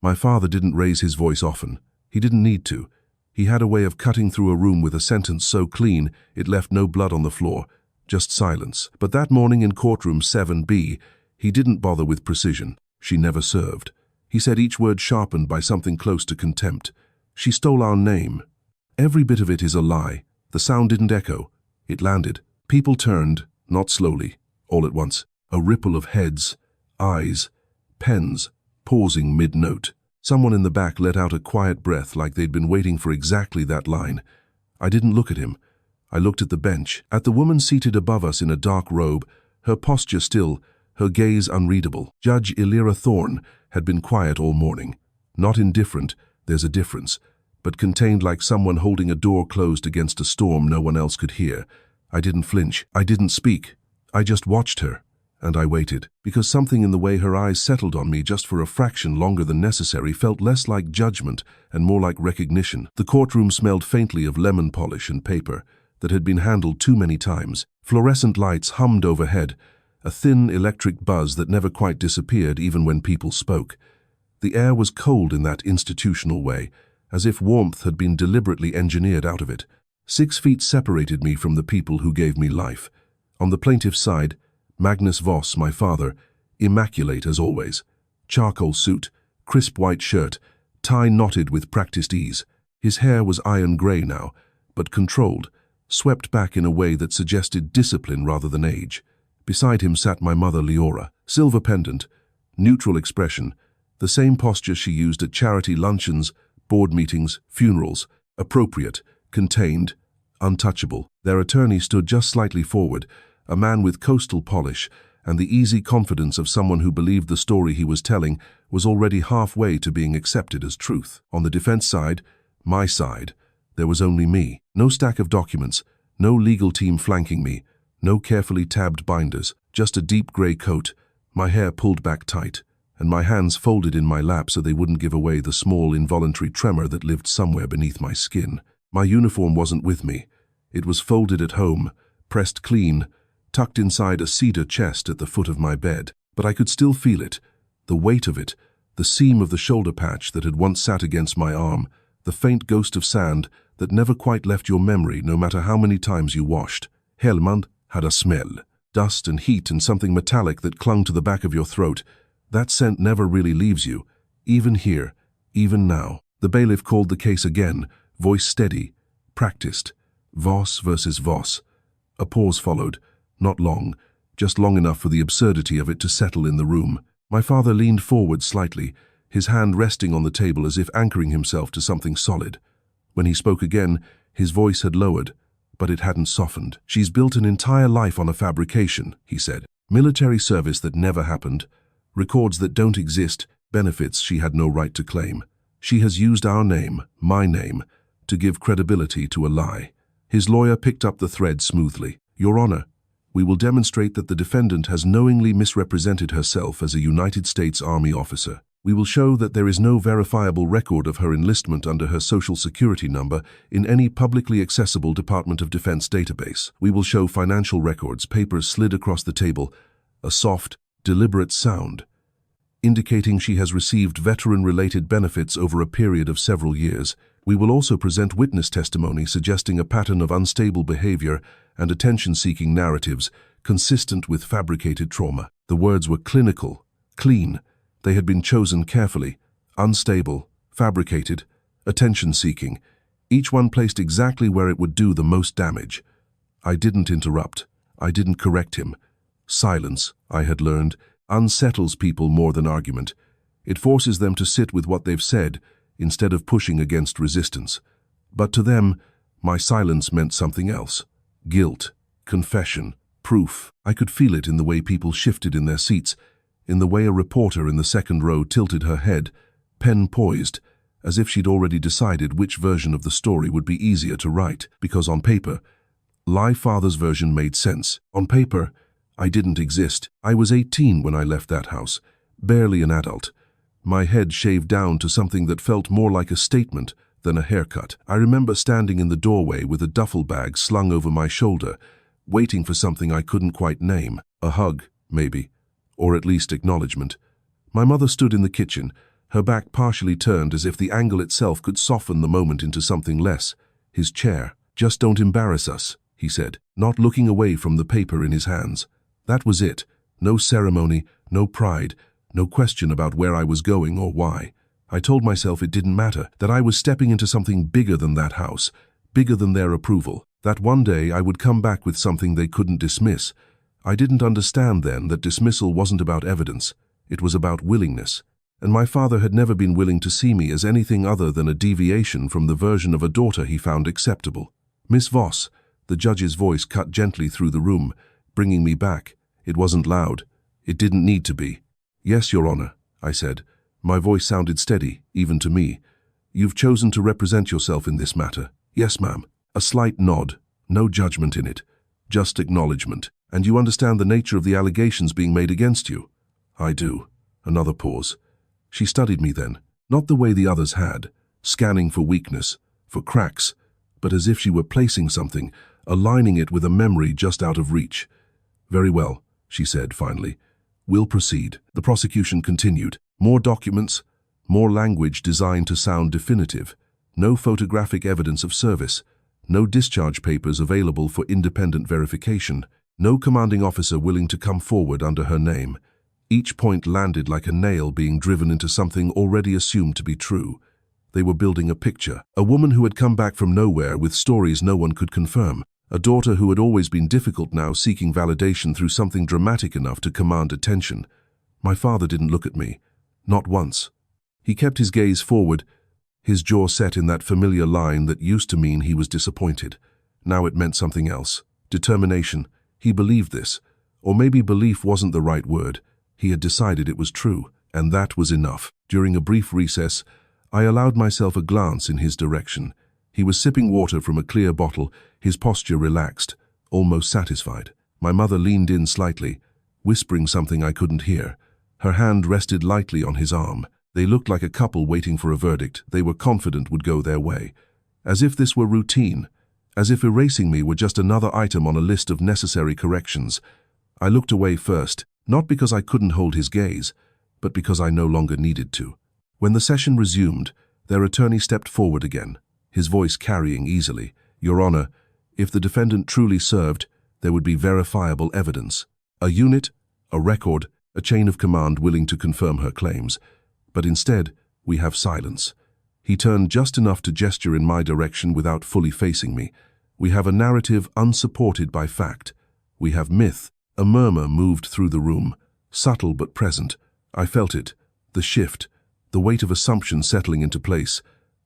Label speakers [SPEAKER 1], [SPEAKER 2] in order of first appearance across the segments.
[SPEAKER 1] My father didn't raise his voice often. He didn't need to. He had a way of cutting through a room with a sentence so clean it left no blood on the floor, just silence. But that morning in courtroom 7B, he didn't bother with precision. She never served. He said each word sharpened by something close to contempt. She stole our name. Every bit of it is a lie. The sound didn't echo. It landed. People turned, not slowly, all at once. A ripple of heads, eyes, pens, pausing mid-note. Someone in the back let out a quiet breath like they'd been waiting for exactly that line. I didn't look at him. I looked at the bench, at the woman seated above us in a dark robe, her posture still, her gaze unreadable. Judge Elira Thorne had been quiet all morning. Not indifferent, there's a difference, but contained like someone holding a door closed against a storm no one else could hear. I didn't flinch. I didn't speak. I just watched her. And I waited, because something in the way her eyes settled on me just for a fraction longer than necessary felt less like judgment and more like recognition. The courtroom smelled faintly of lemon polish and paper that had been handled too many times. Fluorescent lights hummed overhead, a thin electric buzz that never quite disappeared even when people spoke. The air was cold in that institutional way, as if warmth had been deliberately engineered out of it. 6 feet separated me from the people who gave me life. On the plaintiff's side, Magnus Voss, my father, immaculate as always. Charcoal suit, crisp white shirt, tie knotted with practiced ease. His hair was iron gray now, but controlled, swept back in a way that suggested discipline rather than age. Beside him sat my mother Leora, silver pendant, neutral expression, the same posture she used at charity luncheons, board meetings, funerals, appropriate, contained, untouchable. Their attorney stood just slightly forward, a man with coastal polish and the easy confidence of someone who believed the story he was telling was already halfway to being accepted as truth. On the defense side, my side, there was only me. No stack of documents, no legal team flanking me, no carefully tabbed binders, just a deep gray coat, my hair pulled back tight, and my hands folded in my lap so they wouldn't give away the small involuntary tremor that lived somewhere beneath my skin. My uniform wasn't with me. It was folded at home, pressed clean, tucked inside a cedar chest at the foot of my bed. But I could still feel it, the weight of it, the seam of the shoulder patch that had once sat against my arm, the faint ghost of sand that never quite left your memory no matter how many times you washed. Helmand had a smell. Dust and heat and something metallic that clung to the back of your throat. That scent never really leaves you, even here, even now. The bailiff called the case again, voice steady, practiced. Voss versus Voss. A pause followed. Not long, just long enough for the absurdity of it to settle in the room. My father leaned forward slightly, his hand resting on the table as if anchoring himself to something solid. When he spoke again, his voice had lowered, but it hadn't softened. She's built an entire life on a fabrication, he said. Military service that never happened, records that don't exist, benefits she had no right to claim. She has used our name, my name, to give credibility to a lie. His lawyer picked up the thread smoothly. Your Honor, we will demonstrate that the defendant has knowingly misrepresented herself as a United States Army officer. We will show that there is no verifiable record of her enlistment under her Social Security number in any publicly accessible Department of Defense database. We will show financial records, papers slid across the table, a soft, deliberate sound, indicating she has received veteran-related benefits over a period of several years. We will also present witness testimony suggesting a pattern of unstable behavior and attention-seeking narratives consistent with fabricated trauma. The words were clinical, clean. They had been chosen carefully. Unstable, fabricated, attention-seeking. Each one placed exactly where it would do the most damage. I didn't interrupt. I didn't correct him. Silence, I had learned, unsettles people more than argument. It forces them to sit with what they've said instead of pushing against resistance. But to them, my silence meant something else. Guilt, confession, proof. I could feel it in the way people shifted in their seats, in the way a reporter in the second row tilted her head, pen poised, as if she'd already decided which version of the story would be easier to write, because on paper, Lie Father's version made sense. On paper, I didn't exist. I was 18 when I left that house, barely an adult. My head shaved down to something that felt more like a statement than a haircut. I remember standing in the doorway with a duffel bag slung over my shoulder, waiting for something I couldn't quite name. A hug, maybe, or at least acknowledgement. My mother stood in the kitchen, her back partially turned as if the angle itself could soften the moment into something less. His chair. "Just don't embarrass us," he said, not looking away from the paper in his hands. That was it. No ceremony, no pride, no question about where I was going or why. I told myself it didn't matter, that I was stepping into something bigger than that house, bigger than their approval, that one day I would come back with something they couldn't dismiss. I didn't understand then that dismissal wasn't about evidence, it was about willingness. And my father had never been willing to see me as anything other than a deviation from the version of a daughter he found acceptable. "Miss Voss," the judge's voice cut gently through the room, bringing me back. It wasn't loud. It didn't need to be. "Yes, Your Honor," I said. My voice sounded steady, even to me. "You've chosen to represent yourself in this matter." "Yes, ma'am." A slight nod. No judgment in it. Just acknowledgement. "And you understand the nature of the allegations being made against you?" "I do." Another pause. She studied me then, not the way the others had, scanning for weakness, for cracks, but as if she were placing something, aligning it with a memory just out of reach. "Very well," she said finally. "We'll proceed." The prosecution continued. More documents, more language designed to sound definitive, no photographic evidence of service, no discharge papers available for independent verification, no commanding officer willing to come forward under her name. Each point landed like a nail being driven into something already assumed to be true. They were building a picture, a woman who had come back from nowhere with stories no one could confirm, a daughter who had always been difficult now seeking validation through something dramatic enough to command attention. My father didn't look at me. Not once. He kept his gaze forward, his jaw set in that familiar line that used to mean he was disappointed. Now it meant something else. Determination. He believed this. Or maybe belief wasn't the right word. He had decided it was true, and that was enough. During a brief recess, I allowed myself a glance in his direction. He was sipping water from a clear bottle, his posture relaxed, almost satisfied. My mother leaned in slightly, whispering something I couldn't hear. Her hand rested lightly on his arm. They looked like a couple waiting for a verdict they were confident would go their way. As if this were routine, as if erasing me were just another item on a list of necessary corrections. I looked away first, not because I couldn't hold his gaze, but because I no longer needed to. When the session resumed, their attorney stepped forward again, his voice carrying easily. "Your Honor, if the defendant truly served, there would be verifiable evidence. A unit, a record, a chain of command willing to confirm her claims. But instead, we have silence." He turned just enough to gesture in my direction without fully facing me. "We have a narrative unsupported by fact. We have myth." A murmur moved through the room, subtle but present. I felt it, the shift, the weight of assumption settling into place.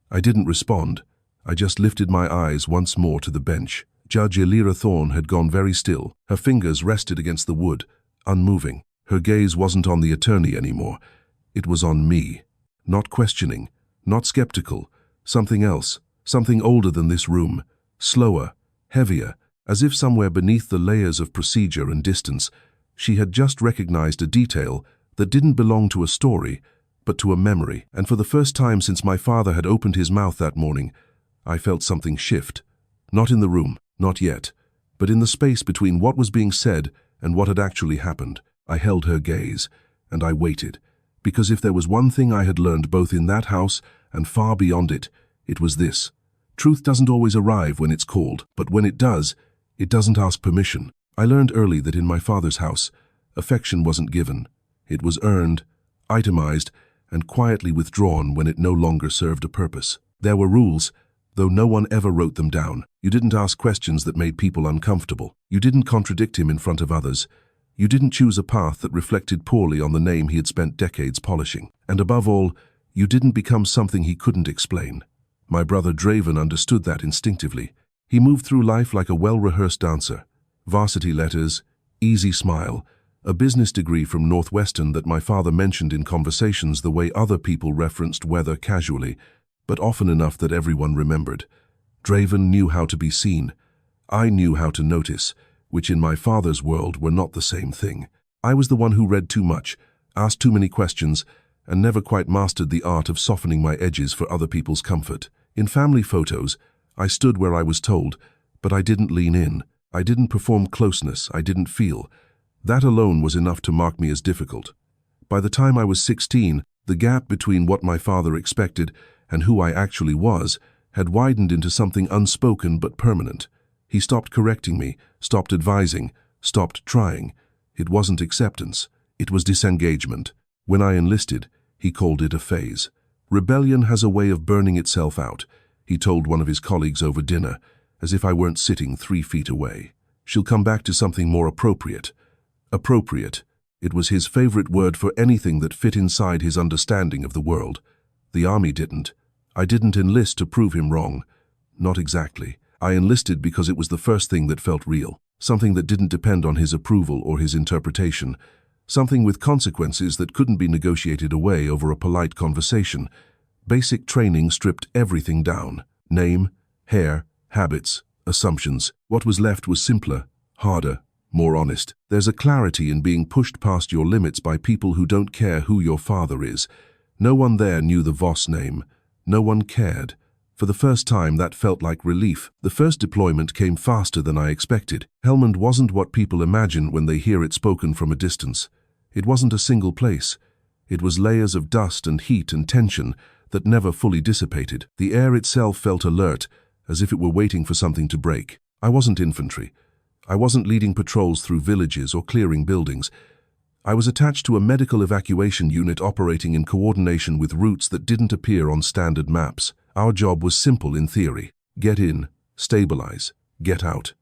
[SPEAKER 1] I didn't respond. I just lifted my eyes once more to the bench. Judge Elira Thorne had gone very still. Her fingers rested against the wood, unmoving. Her gaze wasn't on the attorney anymore. It was on me. Not questioning, not skeptical. Something else, something older than this room. Slower, heavier, as if somewhere beneath the layers of procedure and distance, she had just recognized a detail that didn't belong to a story, but to a memory. And for the first time since my father had opened his mouth that morning, I felt something shift. Not in the room, not yet, but in the space between what was being said and what had actually happened. I held her gaze, and I waited, because if there was one thing I had learned both in that house and far beyond it, it was this. Truth doesn't always arrive when it's called, but when it does, it doesn't ask permission. I learned early that in my father's house, affection wasn't given. It was earned, itemized, and quietly withdrawn when it no longer served a purpose. There were rules, though no one ever wrote them down. You didn't ask questions that made people uncomfortable. You didn't contradict him in front of others. You didn't choose a path that reflected poorly on the name he had spent decades polishing. And above all, you didn't become something he couldn't explain. My brother Draven understood that instinctively. He moved through life like a well-rehearsed dancer. Varsity letters, easy smile, a business degree from Northwestern that my father mentioned in conversations the way other people referenced weather casually, but often enough that everyone remembered. Draven knew how to be seen. I knew how to notice, which in my father's world were not the same thing. I was the one who read too much, asked too many questions, and never quite mastered the art of softening my edges for other people's comfort. In family photos, I stood where I was told, but I didn't lean in. I didn't perform closeness. I didn't feel. That alone was enough to mark me as difficult. By the time I was 16, The gap between what my father expected and who I actually was had widened into something unspoken but permanent. He stopped correcting me, stopped advising, stopped trying. It wasn't acceptance. It was disengagement. When I enlisted, he called it a phase. Rebellion has a way of burning itself out, he told one of his colleagues over dinner, as if I weren't sitting 3 feet away. She'll come back to something more appropriate. Appropriate. It was his favorite word for anything that fit inside his understanding of the world. The army didn't. I didn't enlist to prove him wrong. Not exactly. I enlisted because it was the first thing that felt real, something that didn't depend on his approval or his interpretation, something with consequences that couldn't be negotiated away over a polite conversation. Basic training stripped everything down. Name, hair, habits, assumptions. What was left was simpler, harder, more honest. There's a clarity in being pushed past your limits by people who don't care who your father is. No one there knew the Voss name. No one cared. For the first time, that felt like relief. The first deployment came faster than I expected. Helmand wasn't what people imagine when they hear it spoken from a distance. It wasn't a single place. It was layers of dust and heat and tension that never fully dissipated. The air itself felt alert, as if it were waiting for something to break. I wasn't infantry. I wasn't leading patrols through villages or clearing buildings. I was attached to a medical evacuation unit operating in coordination with routes that didn't appear on standard maps. Our job was simple in theory. Get in, stabilize, get out.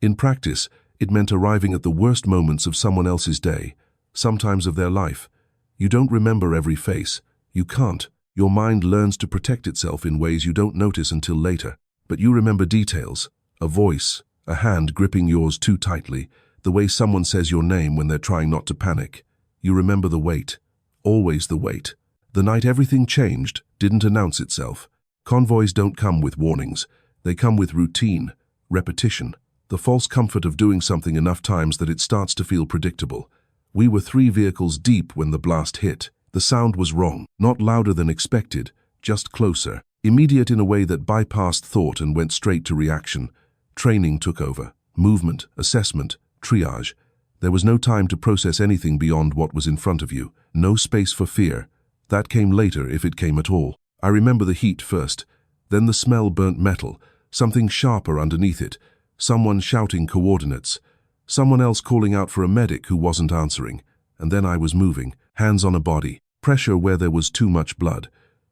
[SPEAKER 1] In practice, it meant arriving at the worst moments of someone else's day, sometimes of their life. You don't remember every face. You can't. Your mind learns to protect itself in ways you don't notice until later. But you remember details, a voice, a hand gripping yours too tightly, the way someone says your name when they're trying not to panic. You remember the wait, always the wait. The night everything changed didn't announce itself. Convoys don't come with warnings. They come with routine, repetition, the false comfort of doing something enough times that it starts to feel predictable. We were 3 vehicles deep when the blast hit. The sound was wrong, not louder than expected, just closer. Immediate in a way that bypassed thought and went straight to reaction. Training took over. Movement, assessment, triage. There was no time to process anything beyond what was in front of you. No space for fear. That came later, if it came at all. I remember the heat first, then the smell burnt metal, something sharper underneath it, someone shouting coordinates, someone else calling out for a medic who wasn't answering, and then I was moving, hands on a body, pressure where there was too much blood.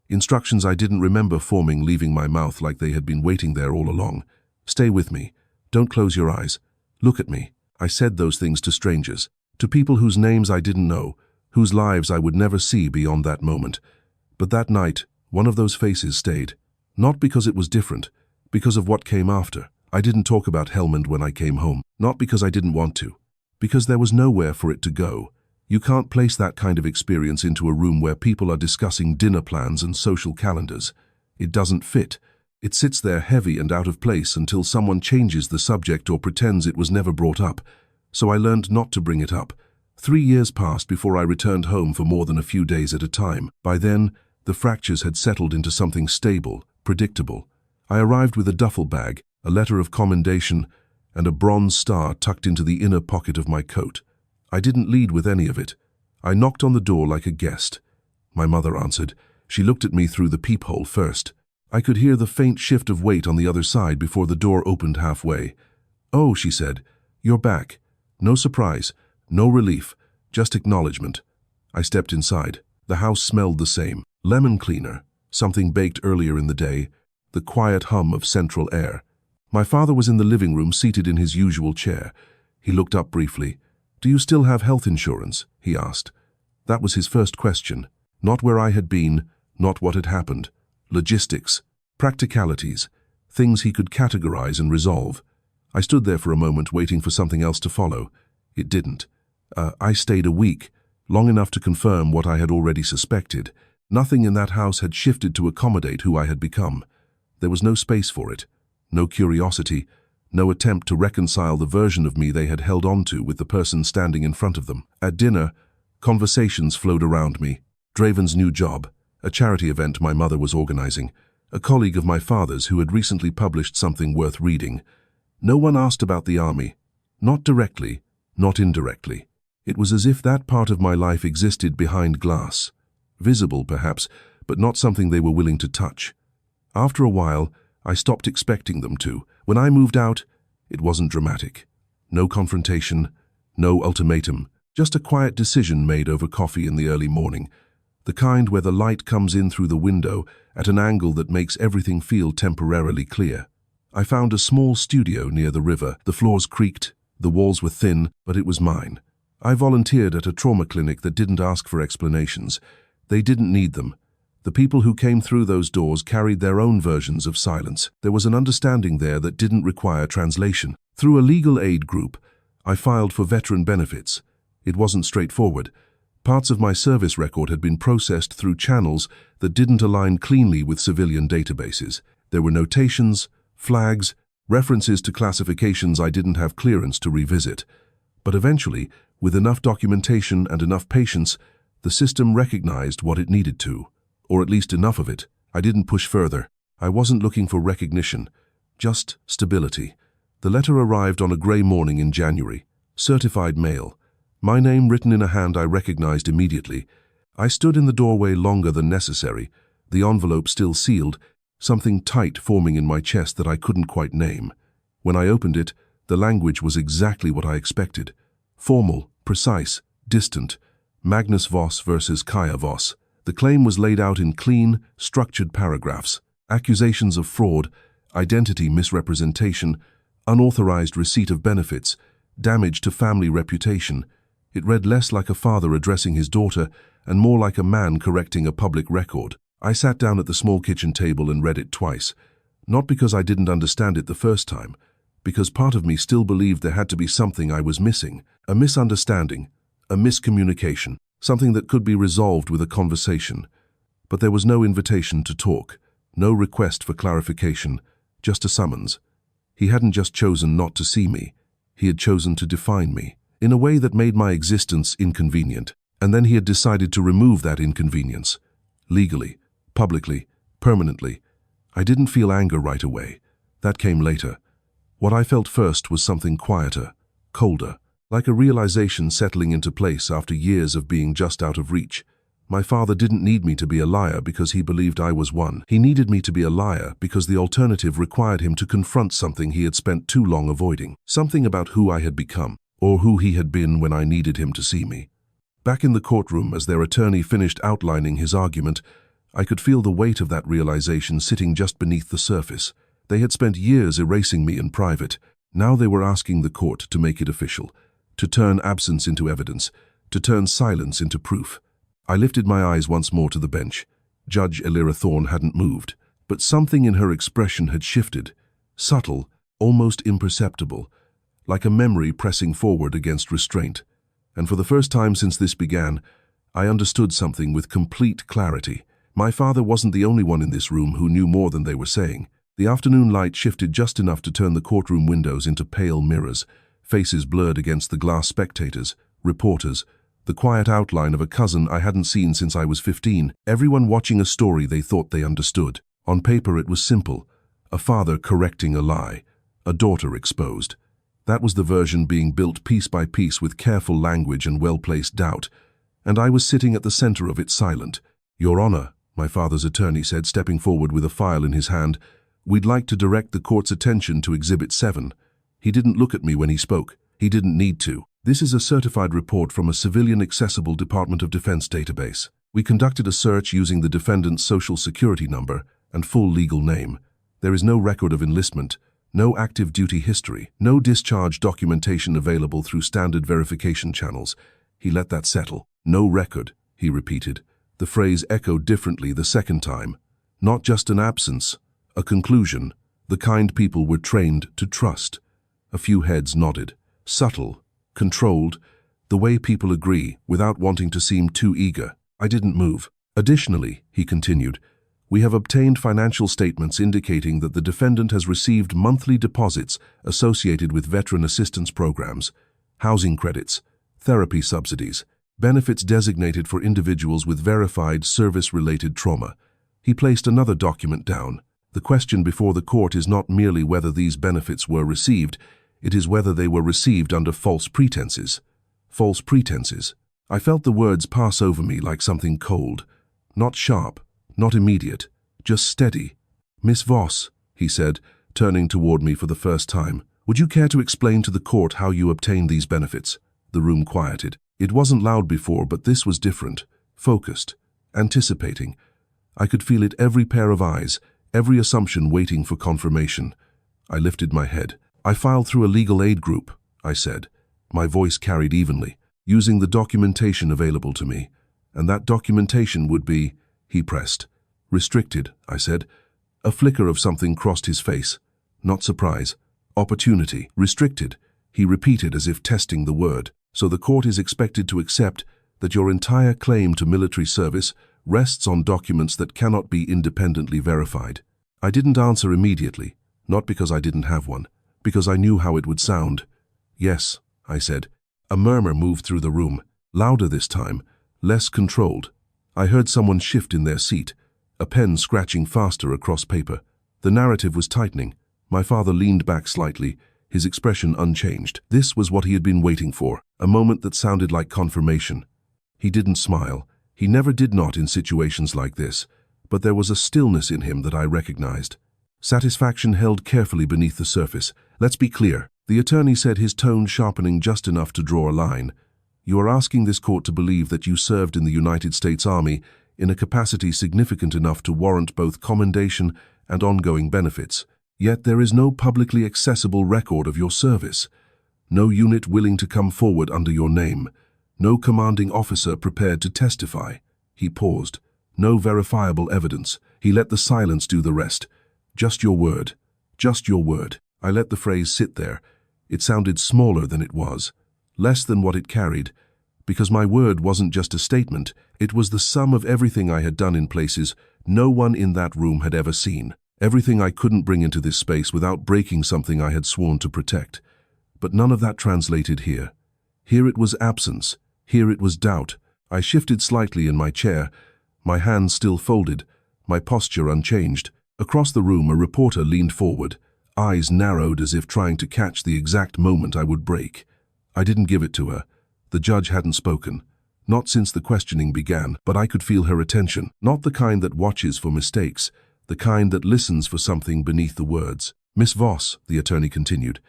[SPEAKER 1] Instructions I didn't remember forming leaving my mouth like they had been waiting there all along. Stay with me. Don't close your eyes. Look at me. I said those things to strangers, to people whose names I didn't know, whose lives I would never see beyond that moment. But that night, one of those faces stayed. Not because it was different, because of what came after. I didn't talk about Helmand when I came home, not because I didn't want to, because there was nowhere for it to go. You can't place that kind of experience into a room where people are discussing dinner plans and social calendars. It doesn't fit. It sits there heavy and out of place until someone changes the subject or pretends it was never brought up. So I learned not to bring it up. 3 years passed before I returned home for more than a few days at a time. By then, the fractures had settled into something stable, predictable. I arrived with a duffel bag, a letter of commendation, and a bronze star tucked into the inner pocket of my coat. I didn't lead with any of it. I knocked on the door like a guest. My mother answered. She looked at me through the peephole first. I could hear the faint shift of weight on the other side before the door opened halfway. "Oh," she said, "you're back." No surprise, no relief, just acknowledgement. I stepped inside. The house smelled the same. Lemon cleaner, something baked earlier in the day, the quiet hum of central air. My father was in the living room seated in his usual chair. He looked up briefly. "Do you still have health insurance?" he asked. That was his first question. Not where I had been, not what had happened. Logistics, practicalities, things he could categorize and resolve. I stood there for a moment waiting for something else to follow. It didn't. I stayed a week, long enough to confirm what I had already suspected. Nothing in that house had shifted to accommodate who I had become. There was no space for it, no curiosity, no attempt to reconcile the version of me they had held on to with the person standing in front of them. At dinner, conversations flowed around me. Draven's new job, a charity event my mother was organizing, a colleague of my father's who had recently published something worth reading. No one asked about the army, not directly, not indirectly. It was as if that part of my life existed behind glass, visible perhaps, but not something they were willing to touch. After a while, I stopped expecting them to. When I moved out, it wasn't dramatic. No confrontation, no ultimatum, just a quiet decision made over coffee in the early morning, the kind where the light comes in through the window at an angle that makes everything feel temporarily clear. I found a small studio near the river. The floors creaked, the walls were thin, but it was mine. I volunteered at a trauma clinic that didn't ask for explanations. They didn't need them. The people who came through those doors carried their own versions of silence. There was an understanding there that didn't require translation. Through a legal aid group, I filed for veteran benefits. It wasn't straightforward. Parts of my service record had been processed through channels that didn't align cleanly with civilian databases. There were notations, flags, references to classifications I didn't have clearance to revisit. But eventually, with enough documentation and enough patience, the system recognized what it needed to, or at least enough of it. I didn't push further. I wasn't looking for recognition, just stability. The letter arrived on a gray morning in January. Certified mail. My name written in a hand I recognized immediately. I stood in the doorway longer than necessary, the envelope still sealed, something tight forming in my chest that I couldn't quite name. When I opened it, the language was exactly what I expected. Formal, precise, distant. Magnus Voss versus Kaya Voss. The claim was laid out in clean, structured paragraphs. Accusations of fraud, identity misrepresentation, unauthorized receipt of benefits, damage to family reputation. It read less like a father addressing his daughter and more like a man correcting a public record. I sat down at the small kitchen table and read it twice. Not because I didn't understand it the first time, because part of me still believed there had to be something I was missing. A misunderstanding, a miscommunication, something that could be resolved with a conversation. But there was no invitation to talk, no request for clarification, just a summons. He hadn't just chosen not to see me, he had chosen to define me, in a way that made my existence inconvenient. And then he had decided to remove that inconvenience. Legally, publicly, permanently. I didn't feel anger right away. That came later. What I felt first was something quieter, colder, like a realization settling into place after years of being just out of reach. My father didn't need me to be a liar because he believed I was one. He needed me to be a liar because the alternative required him to confront something he had spent too long avoiding. Something about who I had become, or who he had been when I needed him to see me. Back in the courtroom, as their attorney finished outlining his argument, I could feel the weight of that realization sitting just beneath the surface. They had spent years erasing me in private. Now they were asking the court to make it official, to turn absence into evidence, to turn silence into proof. I lifted my eyes once more to the bench. Judge Elira Thorne hadn't moved, but something in her expression had shifted, subtle, almost imperceptible, like a memory pressing forward against restraint. And for the first time since this began, I understood something with complete clarity. My father wasn't the only one in this room who knew more than they were saying. The afternoon light shifted just enough to turn the courtroom windows into pale mirrors, faces blurred against the glass spectators, reporters, the quiet outline of a cousin I hadn't seen since I was 15, everyone watching a story they thought they understood. On paper it was simple, a father correcting a lie, a daughter exposed. That was the version being built piece by piece with careful language and well-placed doubt, and I was sitting at the center of it silent. "Your Honor," my father's attorney said, stepping forward with a file in his hand, "we'd like to direct the court's attention to Exhibit 7. He didn't look at me when he spoke. He didn't need to. This is a certified report from a civilian-accessible Department of Defense database. We conducted a search using the defendant's social security number and full legal name. There is no record of enlistment, no active duty history, no discharge documentation available through standard verification channels." He let that settle. "No record," he repeated. The phrase echoed differently the second time. Not just an absence, a conclusion, the kind people were trained to trust. A few heads nodded. Subtle, controlled, the way people agree without wanting to seem too eager. I didn't move. "Additionally," he continued, "we have obtained financial statements indicating that the defendant has received monthly deposits associated with veteran assistance programs, housing credits, therapy subsidies, benefits designated for individuals with verified service-related trauma." He placed another document down. "The question before the court is not merely whether these benefits were received, it is whether they were received under false pretenses." False pretenses. I felt the words pass over me like something cold. Not sharp, not immediate, just steady. "Miss Voss," he said, turning toward me for the first time, "would you care to explain to the court how you obtained these benefits?" The room quieted. It wasn't loud before, but this was different, focused, anticipating. I could feel it, every pair of eyes, every assumption waiting for confirmation. I lifted my head. "I filed through a legal aid group," I said. My voice carried evenly, using the documentation available to me. "And that documentation would be," he pressed. "Restricted," I said. A flicker of something crossed his face. Not surprise. Opportunity. "Restricted," he repeated as if testing the word. "So the court is expected to accept that your entire claim to military service rests on documents that cannot be independently verified." I didn't answer immediately, not because I didn't have one, because I knew how it would sound. "Yes," I said. A murmur moved through the room, louder this time, less controlled. I heard someone shift in their seat, a pen scratching faster across paper. The narrative was tightening. My father leaned back slightly, his expression unchanged. This was what he had been waiting for, a moment that sounded like confirmation. He didn't smile. He never did not in situations like this, but there was a stillness in him that I recognized. Satisfaction held carefully beneath the surface. "Let's be clear," the attorney said, his tone sharpening just enough to draw a line. "You are asking this court to believe that you served in the United States Army in a capacity significant enough to warrant both commendation and ongoing benefits. Yet there is no publicly accessible record of your service. No unit willing to come forward under your name. No commanding officer prepared to testify." He paused. "No verifiable evidence." He let the silence do the rest. "Just your word. Just your word." I let the phrase sit there. It sounded smaller than it was, less than what it carried, because my word wasn't just a statement. It was the sum of everything I had done in places no one in that room had ever seen. Everything I couldn't bring into this space without breaking something I had sworn to protect. But none of that translated here. Here it was absence. Here it was doubt. I shifted slightly in my chair, my hands still folded, my posture unchanged. Across the room, a reporter leaned forward, eyes narrowed as if trying to catch the exact moment I would break. I didn't give it to her. The judge hadn't spoken. Not since the questioning began, but I could feel her attention. Not the kind that watches for mistakes, the kind that listens for something beneath the words. "Miss Voss," the attorney continued,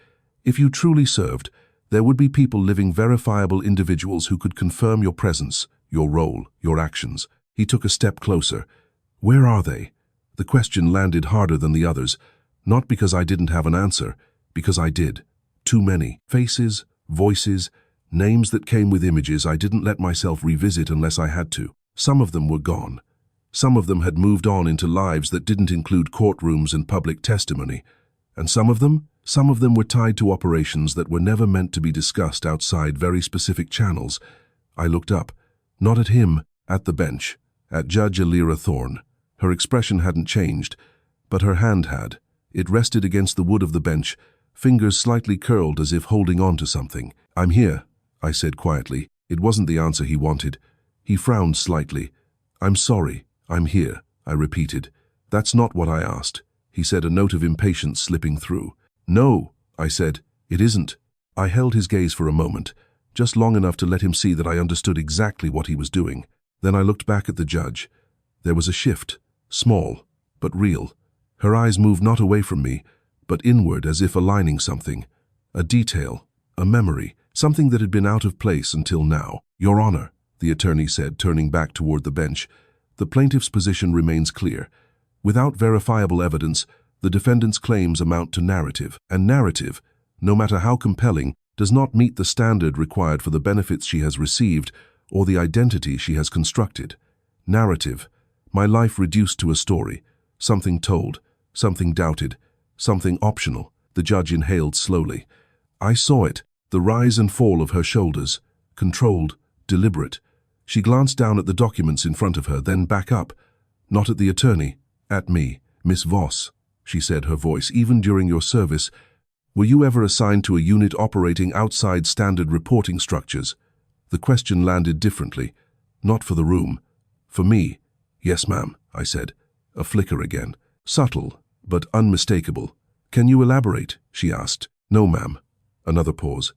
[SPEAKER 1] "if you truly served, there would be people living, verifiable individuals who could confirm your presence, your role, your actions." He took a step closer. "Where are they?" The question landed harder than the others, not because I didn't have an answer, because I did. Too many. Faces, voices, names that came with images I didn't let myself revisit unless I had to. Some of them were gone. Some of them had moved on into lives that didn't include courtrooms and public testimony. And some of them were tied to operations that were never meant to be discussed outside very specific channels. I looked up, not at him, at the bench, at Judge Elira Thorne. Her expression hadn't changed, but her hand had. It rested against the wood of the bench, fingers slightly curled as if holding on to something. "I'm here," I said quietly. It wasn't the answer he wanted. He frowned slightly. "I'm sorry, I'm here," I repeated. "That's not what I asked," he said, a note of impatience slipping through. "No," I said, "it isn't." I held his gaze for a moment, just long enough to let him see that I understood exactly what he was doing. Then I looked back at the judge. There was a shift, small, but real. Her eyes moved not away from me, but inward, as if aligning something. A detail, a memory, something that had been out of place until now. "Your Honor," the attorney said, turning back toward the bench, "the plaintiff's position remains clear. Without verifiable evidence, the defendant's claims amount to narrative. And narrative, no matter how compelling, does not meet the standard required for the benefits she has received or the identity she has constructed. Narrative, my life reduced to a story, something told, something doubted, something optional." The judge inhaled slowly. I saw it, the rise and fall of her shoulders, controlled, deliberate. She glanced down at the documents in front of her, then back up, not at the attorney, at me. "Miss Voss," she said, her voice, "even during your service, were you ever assigned to a unit operating outside standard reporting structures?" The question landed differently, not for the room, for me. "Yes, ma'am," I said, a flicker again, subtle but unmistakable. "Can you elaborate?" she asked. "No, ma'am." Another pause.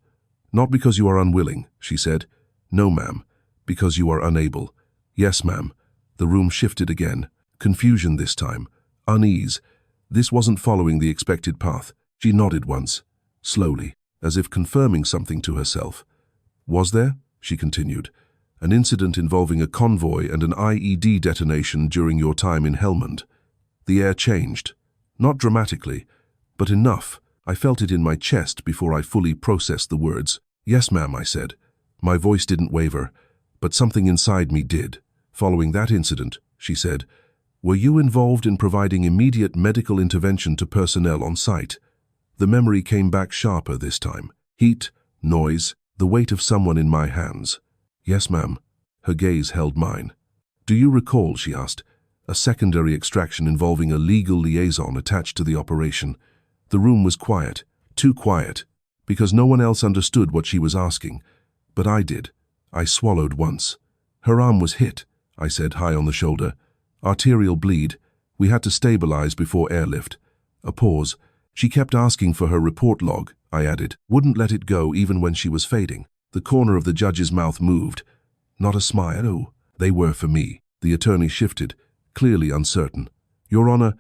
[SPEAKER 1] "Not because you are unwilling," she said. "No, ma'am, because you are unable." "Yes, ma'am." The room shifted again. Confusion this time. Unease. This wasn't following the expected path. She nodded once, slowly, as if confirming something to herself. Was there, she continued, an incident involving a convoy and an IED detonation during your time in Helmand? The air changed. Not dramatically, but enough. I felt it in my chest before I fully processed the words. Yes, ma'am, I said. My voice didn't waver, but something inside me did. Following that incident, she said, were you involved in providing immediate medical intervention to personnel on site? The memory came back sharper this time. Heat, noise, the weight of someone in my hands. Yes, ma'am. Her gaze held mine. Do you recall, she asked, a secondary extraction involving a legal liaison attached to the operation? The room was quiet, too quiet, because no one else understood what she was asking. But I did. I swallowed once. Her arm was hit, I said, high on the shoulder. Arterial bleed. We had to stabilize before airlift. A pause. She kept asking for her report log, I added. Wouldn't let it go even when she was fading. The corner of the judge's mouth moved. Not a smile. Oh, they were for me. The attorney shifted, clearly uncertain. Your Honor,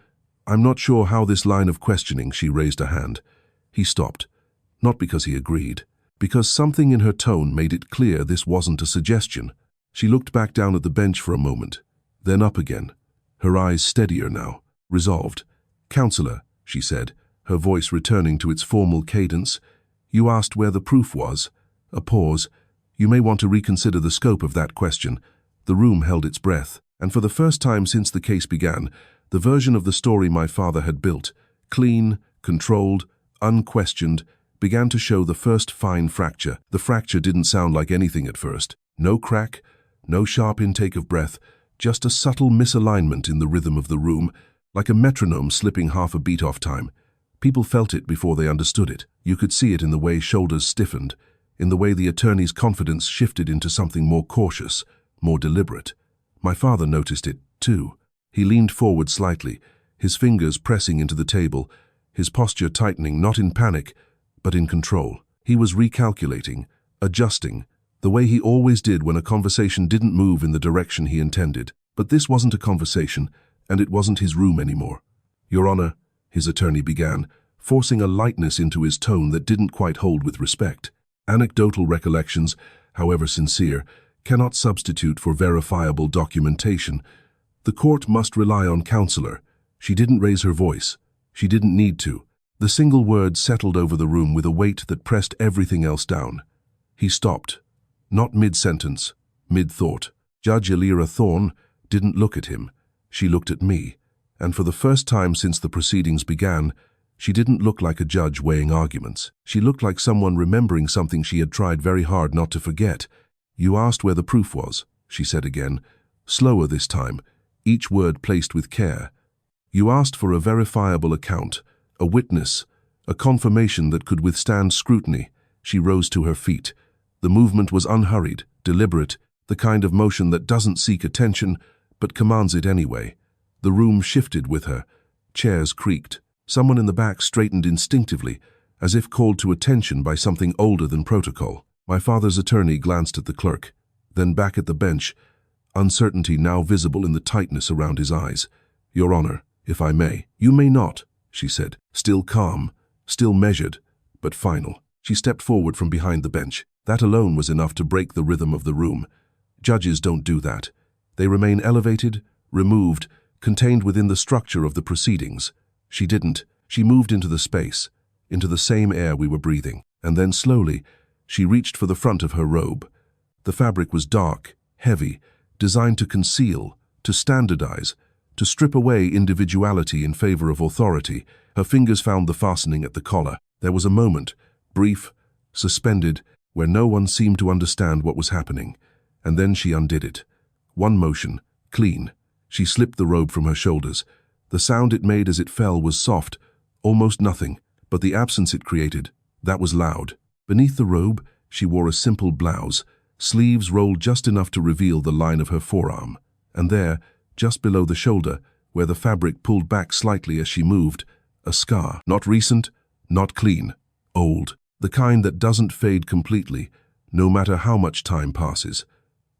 [SPEAKER 1] I'm not sure how this line of questioning, she raised a hand. He stopped. Not because he agreed. Because something in her tone made it clear this wasn't a suggestion. She looked back down at the bench for a moment, then up again. Her eyes steadier now, resolved. Counselor, she said, her voice returning to its formal cadence, you asked where the proof was. A pause. You may want to reconsider the scope of that question. The room held its breath, and for the first time since the case began, the version of the story my father had built, clean, controlled, unquestioned, began to show the first fine fracture. The fracture didn't sound like anything at first. No crack, no sharp intake of breath, just a subtle misalignment in the rhythm of the room, like a metronome slipping half a beat off time. People felt it before they understood it. You could see it in the way shoulders stiffened, in the way the attorney's confidence shifted into something more cautious, more deliberate. My father noticed it, too. He leaned forward slightly, his fingers pressing into the table, his posture tightening, not in panic, but in control. He was recalculating, adjusting, the way he always did when a conversation didn't move in the direction he intended. But this wasn't a conversation, and it wasn't his room anymore. Your Honor, his attorney began, forcing a lightness into his tone that didn't quite hold with respect. Anecdotal recollections, however sincere, cannot substitute for verifiable documentation. The court must rely on counselor. She didn't raise her voice. She didn't need to. The single word settled over the room with a weight that pressed everything else down. He stopped. Not mid-sentence, mid-thought. Judge Elira Thorne didn't look at him. She looked at me. And for the first time since the proceedings began, she didn't look like a judge weighing arguments. She looked like someone remembering something she had tried very hard not to forget. You asked where the proof was, she said again, slower this time, each word placed with care. You asked for a verifiable account, a witness, a confirmation that could withstand scrutiny. She rose to her feet. The movement was unhurried, deliberate, the kind of motion that doesn't seek attention, but commands it anyway. The room shifted with her. Chairs creaked. Someone in the back straightened instinctively, as if called to attention by something older than protocol. My father's attorney glanced at the clerk, then back at the bench, uncertainty now visible in the tightness around his eyes. Your Honor, if I may. You may not, she said, still calm, still measured, but final. She stepped forward from behind the bench. That alone was enough to break the rhythm of the room. Judges don't do that. They remain elevated, removed, contained within the structure of the proceedings. She didn't. She moved into the space, into the same air we were breathing, and then slowly, she reached for the front of her robe. The fabric was dark, heavy, designed to conceal, to standardize, to strip away individuality in favor of authority. Her fingers found the fastening at the collar. There was a moment, brief, suspended, where no one seemed to understand what was happening, and then she undid it. One motion, clean. She slipped the robe from her shoulders. The sound it made as it fell was soft, almost nothing, but the absence it created, that was loud. Beneath the robe, she wore a simple blouse, sleeves rolled just enough to reveal the line of her forearm. And there, just below the shoulder, where the fabric pulled back slightly as she moved, a scar. Not recent, not clean, old. The kind that doesn't fade completely, no matter how much time passes.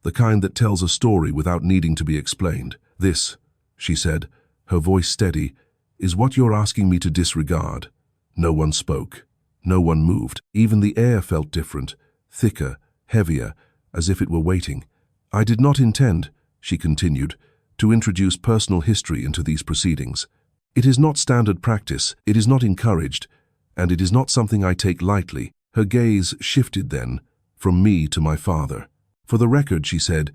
[SPEAKER 1] the kind that tells a story without needing to be explained. This, she said, her voice steady, is what you're asking me to disregard. No one spoke. No one moved. Even the air felt different, thicker, heavier, as if it were waiting. I did not intend, she continued, to introduce personal history into these proceedings. It is not standard practice, it is not encouraged, and it is not something I take lightly. Her gaze shifted then, from me to my father. For the record, she said,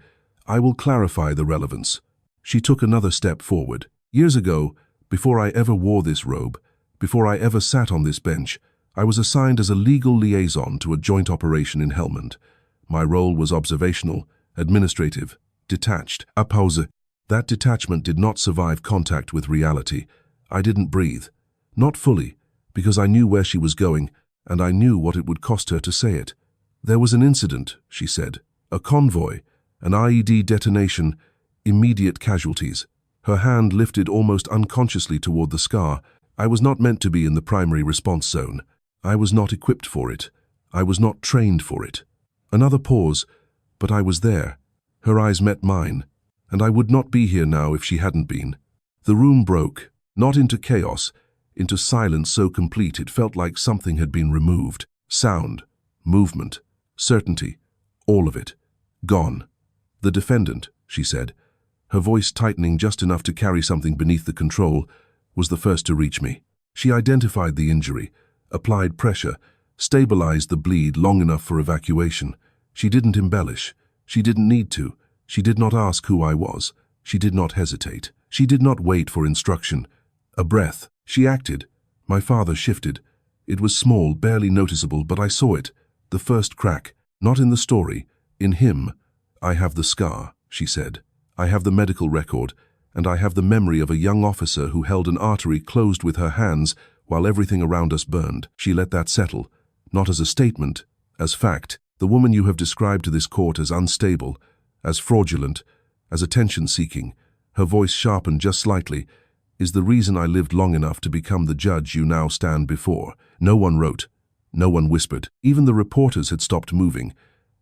[SPEAKER 1] I will clarify the relevance. She took another step forward. Years ago, before I ever wore this robe, before I ever sat on this bench, I was assigned as a legal liaison to a joint operation in Helmand. My role was observational, administrative, detached. A pause. That detachment did not survive contact with reality. I didn't breathe. Not fully, because I knew where she was going, and I knew what it would cost her to say it. There was an incident, she said. A convoy, an IED detonation, immediate casualties. Her hand lifted almost unconsciously toward the scar. I was not meant to be in the primary response zone. I was not equipped for it. I was not trained for it. Another pause, but I was there. Her eyes met mine, and I would not be here now if she hadn't been. The room broke, not into chaos, into silence so complete it felt like something had been removed. Sound, movement, certainty, all of it. Gone. The defendant, she said, her voice tightening just enough to carry something beneath the control, was the first to reach me. She identified the injury, applied pressure, stabilized the bleed long enough for evacuation. She didn't embellish. She didn't need to. She did not ask who I was. She did not hesitate. She did not wait for instruction. A breath. She acted. My father shifted. It was small, barely noticeable, but I saw it. The first crack. Not in the story. In him. I have the scar, she said. I have the medical record, and I have the memory of a young officer who held an artery closed with her hands while everything around us burned. She let that settle, not as a statement, as fact. The woman you have described to this court as unstable, as fraudulent, as attention-seeking, her voice sharpened just slightly, is the reason I lived long enough to become the judge you now stand before. No one wrote. No one whispered. Even the reporters had stopped moving,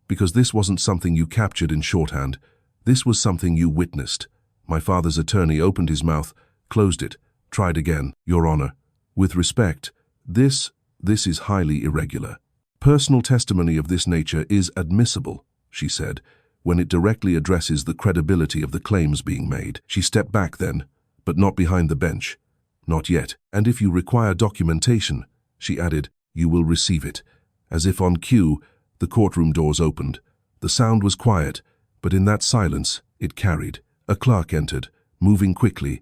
[SPEAKER 1] because this wasn't something you captured in shorthand. This was something you witnessed. My father's attorney opened his mouth, closed it, tried again. Your Honor, with respect, this is highly irregular. Personal testimony of this nature is admissible, she said, when it directly addresses the credibility of the claims being made. She stepped back then, but not behind the bench. Not yet. And if you require documentation, she added, you will receive it. As if on cue, the courtroom doors opened. The sound was quiet, but in that silence, it carried. A clerk entered, moving quickly,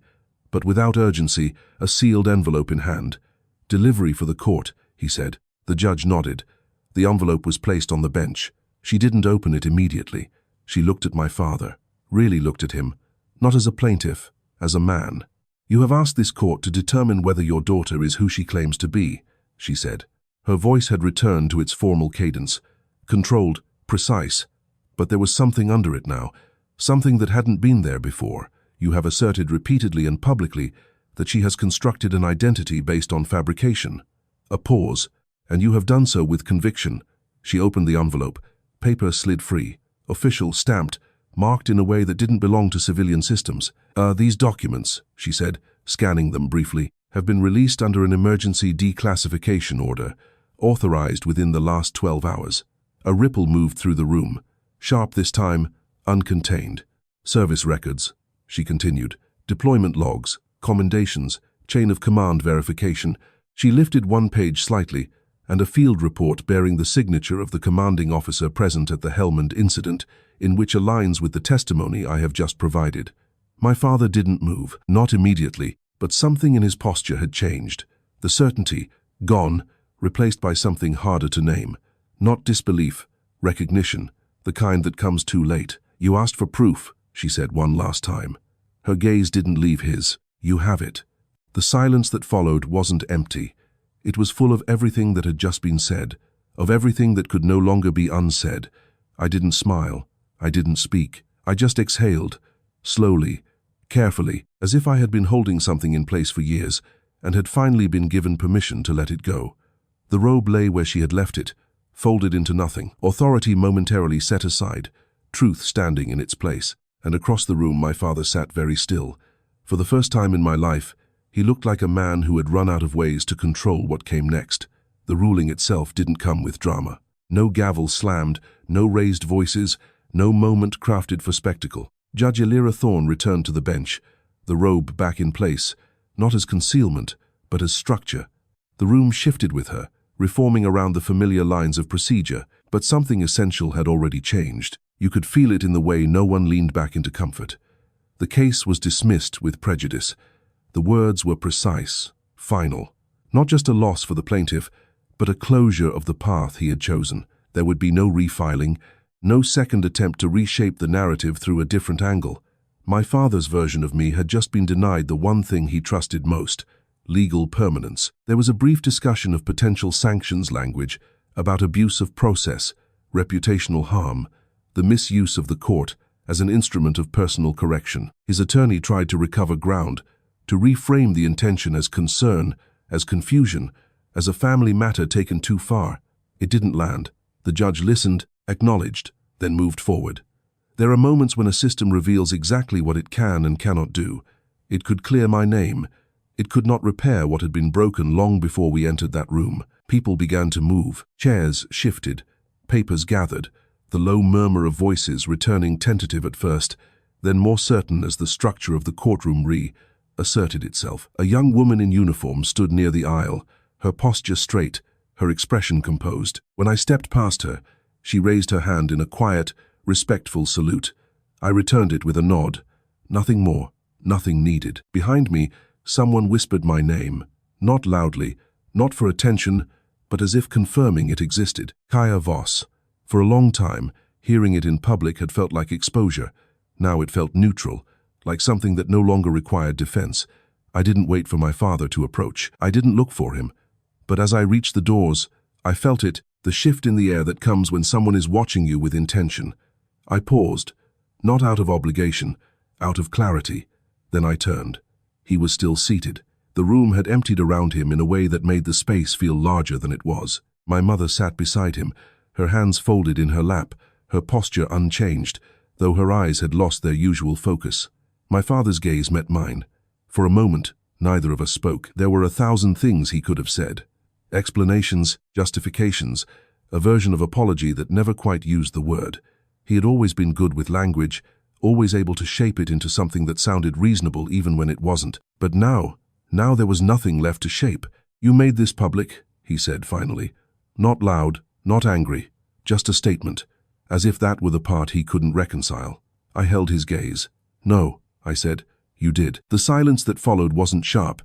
[SPEAKER 1] but without urgency, a sealed envelope in hand. Delivery for the court, he said. The judge nodded. The envelope was placed on the bench. She didn't open it immediately. She looked at my father, really looked at him, not as a plaintiff, as a man. You have asked this court to determine whether your daughter is who she claims to be, she said. Her voice had returned to its formal cadence, controlled, precise, but there was something under it now, something that hadn't been there before. You have asserted repeatedly and publicly that she has constructed an identity based on fabrication. A pause, and you have done so with conviction. She opened the envelope. Paper slid free, official, stamped, marked in a way that didn't belong to civilian systems. These documents, she said, scanning them briefly, have been released under an emergency declassification order, authorized within the last 12 hours. A ripple moved through the room, sharp this time, uncontained. Service records, she continued, deployment logs, commendations, chain of command verification. She lifted one page slightly, and a field report bearing the signature of the commanding officer present at the Helmand incident, in which aligns with the testimony I have just provided. My father didn't move, not immediately, but something in his posture had changed. The certainty, gone, replaced by something harder to name. Not disbelief, recognition, the kind that comes too late. You asked for proof, she said one last time. Her gaze didn't leave his. You have it. The silence that followed wasn't empty. It was full of everything that had just been said, of everything that could no longer be unsaid. I didn't smile. I didn't speak. I just exhaled, slowly, carefully, as if I had been holding something in place for years and had finally been given permission to let it go. The robe lay where she had left it, folded into nothing, authority momentarily set aside, truth standing in its place. And across the room my father sat very still. For the first time in my life, he looked like a man who had run out of ways to control what came next. The ruling itself didn't come with drama. No gavel slammed, no raised voices, no moment crafted for spectacle. Judge Elira Thorne returned to the bench, the robe back in place, not as concealment, but as structure. The room shifted with her, reforming around the familiar lines of procedure, but something essential had already changed. You could feel it in the way no one leaned back into comfort. The case was dismissed with prejudice. The words were precise, final. Not just a loss for the plaintiff, but a closure of the path he had chosen. There would be no refiling, no second attempt to reshape the narrative through a different angle. My father's version of me had just been denied the one thing he trusted most, legal permanence. There was a brief discussion of potential sanctions language, about abuse of process, reputational harm, the misuse of the court as an instrument of personal correction. His attorney tried to recover ground, to reframe the intention as concern, as confusion, as a family matter taken too far. It didn't land. The judge listened, acknowledged, then moved forward. There are moments when a system reveals exactly what it can and cannot do. It could clear my name. It could not repair what had been broken long before we entered that room. People began to move. Chairs shifted. Papers gathered. The low murmur of voices returning tentative at first, then more certain as the structure of the courtroom asserted itself. A young woman in uniform stood near the aisle, her posture straight, her expression composed. When I stepped past her, she raised her hand in a quiet, respectful salute. I returned it with a nod. Nothing more, nothing needed. Behind me, someone whispered my name, not loudly, not for attention, but as if confirming it existed. Kaya Voss. For a long time, hearing it in public had felt like exposure. Now it felt neutral, like something that no longer required defense. I didn't wait for my father to approach. I didn't look for him. But as I reached the doors, I felt it, the shift in the air that comes when someone is watching you with intention. I paused, not out of obligation, out of clarity. Then I turned. He was still seated. The room had emptied around him in a way that made the space feel larger than it was. My mother sat beside him, her hands folded in her lap, her posture unchanged, though her eyes had lost their usual focus. My father's gaze met mine. For a moment, neither of us spoke. There were 1,000 things he could have said. Explanations, justifications, a version of apology that never quite used the word. He had always been good with language, always able to shape it into something that sounded reasonable even when it wasn't. But now there was nothing left to shape. "You made this public," he said finally. Not loud, not angry, just a statement, as if that were the part he couldn't reconcile. I held his gaze. "No," I said, "you did." The silence that followed wasn't sharp.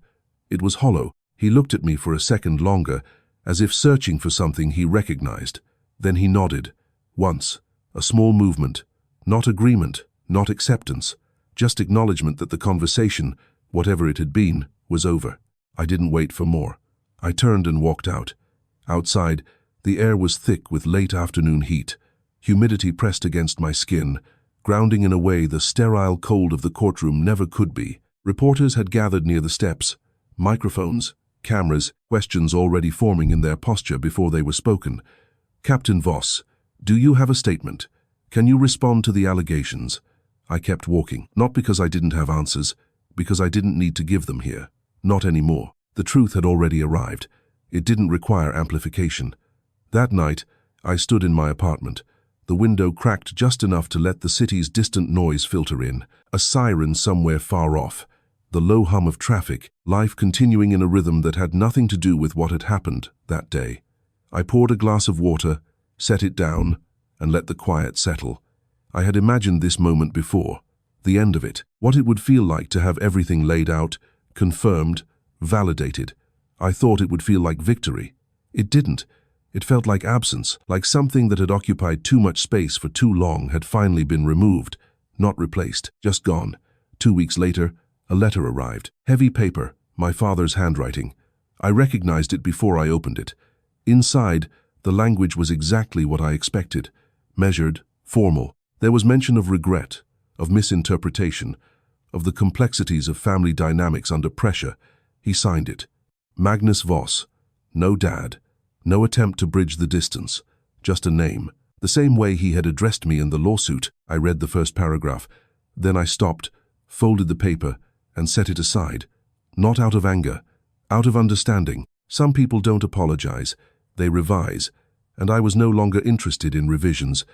[SPEAKER 1] It was hollow. He looked at me for a second longer, as if searching for something he recognized. Then he nodded. Once, a small movement. Not agreement, not acceptance, just acknowledgement that the conversation, whatever it had been, was over. I didn't wait for more. I turned and walked out. Outside, the air was thick with late afternoon heat. Humidity pressed against my skin, grounding in a way the sterile cold of the courtroom never could be. Reporters had gathered near the steps. Microphones, cameras, questions already forming in their posture before they were spoken. "Captain Voss, do you have a statement? Can you respond to the allegations?" I kept walking, not because I didn't have answers, because I didn't need to give them here. Not anymore. The truth had already arrived. It didn't require amplification. That night, I stood in my apartment. The window cracked just enough to let the city's distant noise filter in. A siren somewhere far off. The low hum of traffic, life continuing in a rhythm that had nothing to do with what had happened that day. I poured a glass of water, set it down, and let the quiet settle. I had imagined this moment before, the end of it, what it would feel like to have everything laid out, confirmed, validated. I thought it would feel like victory. It didn't. It felt like absence, like something that had occupied too much space for too long had finally been removed, not replaced, just gone. 2 weeks later, a letter arrived. Heavy paper, my father's handwriting. I recognized it before I opened it. Inside, the language was exactly what I expected. Measured, formal. There was mention of regret, of misinterpretation, of the complexities of family dynamics under pressure. He signed it. Magnus Voss. No dad. No attempt to bridge the distance. Just a name. The same way he had addressed me in the lawsuit. I read the first paragraph. Then I stopped, folded the paper, and set it aside. Not out of anger, out of understanding. Some people don't apologize, they revise, and I was no longer interested in revisions.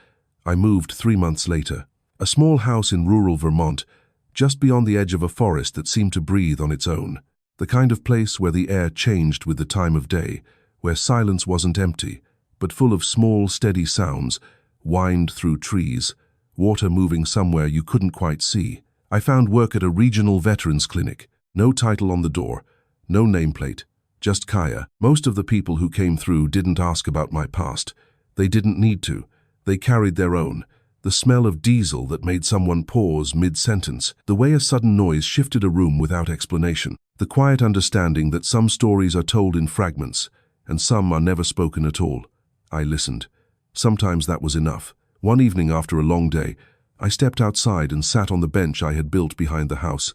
[SPEAKER 1] I moved 3 months later. A small house in rural Vermont, just beyond the edge of a forest that seemed to breathe on its own. The kind of place where the air changed with the time of day, where silence wasn't empty, but full of small, steady sounds, whined through trees, water moving somewhere you couldn't quite see. I found work at a regional veterans clinic. No title on the door, no nameplate, just Kaya. Most of the people who came through didn't ask about my past. They didn't need to. They carried their own. The smell of diesel that made someone pause mid-sentence. The way a sudden noise shifted a room without explanation. The quiet understanding that some stories are told in fragments, and some are never spoken at all. I listened. Sometimes that was enough. One evening after a long day, I stepped outside and sat on the bench I had built behind the house.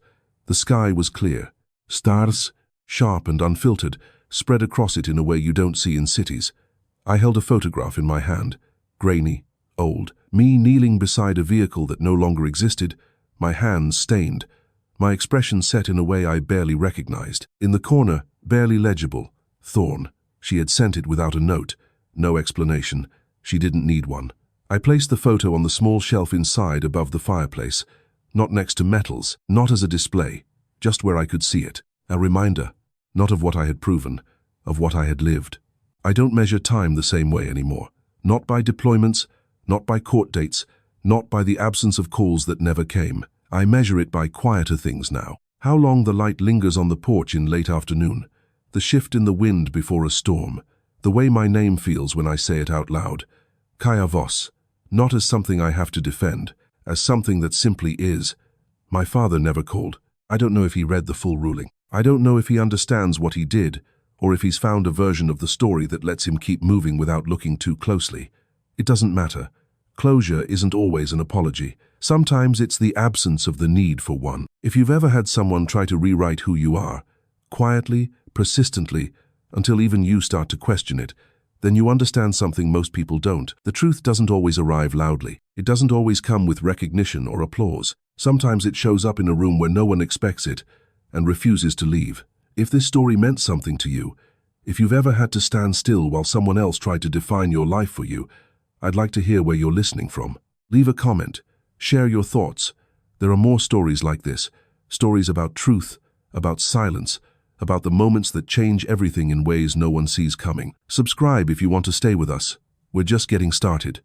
[SPEAKER 1] The sky was clear. Stars, sharp and unfiltered, spread across it in a way you don't see in cities. I held a photograph in my hand, grainy, old, me kneeling beside a vehicle that no longer existed, my hands stained, my expression set in a way I barely recognized. In the corner, barely legible, Thorn. She had sent it without a note, no explanation. She didn't need one. I placed the photo on the small shelf inside above the fireplace, not next to metals, not as a display, just where I could see it. A reminder, not of what I had proven, of what I had lived. I don't measure time the same way anymore. Not by deployments, not by court dates, not by the absence of calls that never came. I measure it by quieter things now. How long the light lingers on the porch in late afternoon, the shift in the wind before a storm, the way my name feels when I say it out loud. Kaya Voss, not as something I have to defend, as something that simply is. My father never called. I don't know if he read the full ruling. I don't know if he understands what he did, or if he's found a version of the story that lets him keep moving without looking too closely. It doesn't matter. Closure isn't always an apology. Sometimes it's the absence of the need for one. If you've ever had someone try to rewrite who you are, quietly, persistently, until even you start to question it, then you understand something most people don't. The truth doesn't always arrive loudly. It doesn't always come with recognition or applause. Sometimes it shows up in a room where no one expects it and refuses to leave. If this story meant something to you, if you've ever had to stand still while someone else tried to define your life for you, I'd like to hear where you're listening from. Leave a comment. Share your thoughts. There are more stories like this. Stories about truth, about silence, about the moments that change everything in ways no one sees coming. Subscribe if you want to stay with us. We're just getting started.